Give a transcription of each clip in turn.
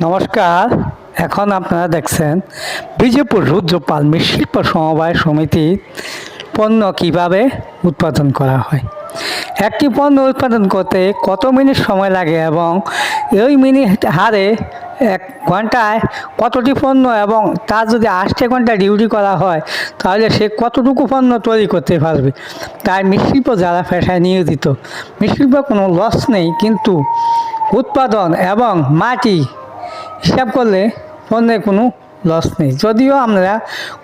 নমস্কার। এখন আপনারা দেখছেন বিজেপুর রুদ্রপাল মৃৎশিল্প সমবায় সমিতির পণ্য কিভাবে উৎপাদন করা হয়। একটি পণ্য উৎপাদন করতে কত মিনিট সময় লাগে এবং এই মিনিট হারে এক ঘন্টায় কতটি পণ্য এবং তার যদি 8 ঘন্টা ডিউটি করা হয় তাহলে সে কতটুকু পণ্য তৈরি করতে পারবে। তাই মৃৎশিল্প যারা পেশায় নিয়োজিত, মৃৎশিল্প কোনো লস নেই, কিন্তু উৎপাদন এবং মাটি হিসাব করলে পণ্যের কোনো লস নেই। যদিও আপনারা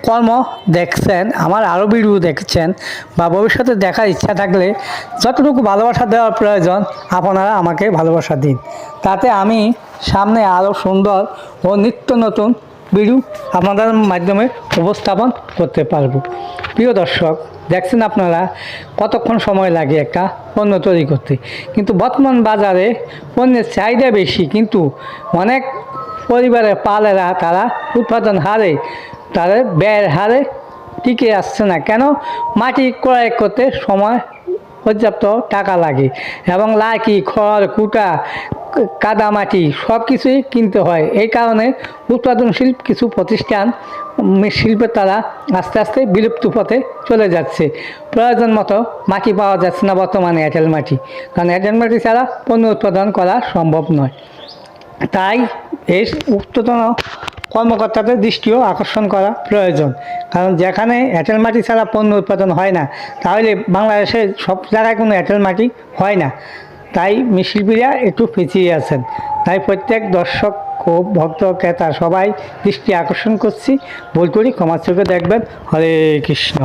কর্ম দেখছেন, আমার আরও ভিডিও দেখছেন বা ভবিষ্যতে দেখার ইচ্ছা থাকলে যতটুকু ভালোবাসা দেওয়ার প্রয়োজন আপনারা আমাকে ভালোবাসা দিন, তাতে আমি সামনে আরও সুন্দর ও নিত্য নতুন ভিডিও আপনাদের মাধ্যমে উপস্থাপন করতে পারবো। প্রিয় দর্শক, দেখছেন আপনারা কতক্ষণ সময় লাগে একটা পণ্য তৈরি করতে, কিন্তু বর্তমান বাজারে পণ্যের চাহিদা বেশি, কিন্তু অনেক পরিবারের পালেরা তারা উৎপাদন হারে তাদের ব্যয়ের হারে টিকে আসছে না। কেন? মাটি ক্রয় করতে সময় পর্যাপ্ত টাকা লাগে এবং লাকি খড় কুটা কাদামাটি সব কিছুই কিনতে হয়। এই কারণে উৎপাদনশীল কিছু প্রতিষ্ঠান শিল্পের তারা আস্তে আস্তে বিলুপ্ত পথে চলে যাচ্ছে। প্রয়োজন মতো মাটি পাওয়া যাচ্ছে না বর্তমানে, এঁটেল মাটি, কারণ এঁটেল মাটি ছাড়া পণ্য উৎপাদন করা সম্ভব নয়। তাই এই উক্ততন কর্মকর্তাদের দৃষ্টিও আকর্ষণ করা প্রয়োজন, কারণ যেখানে এঁটেল মাটি ছাড়া পণ্য উৎপাদন হয় না, তাহলে বাংলাদেশে সব জায়গায় কোনো এঁটেল মাটি হয় না। তাই মৃৎশিল্পীরা একটু পিছিয়ে আছেন। তাই প্রত্যেক দর্শক ও ভক্ত ক্রেতা সবাই দৃষ্টি আকর্ষণ করছি, ভুল করি ক্ষমার চোখে দেখবেন। হরে কৃষ্ণ।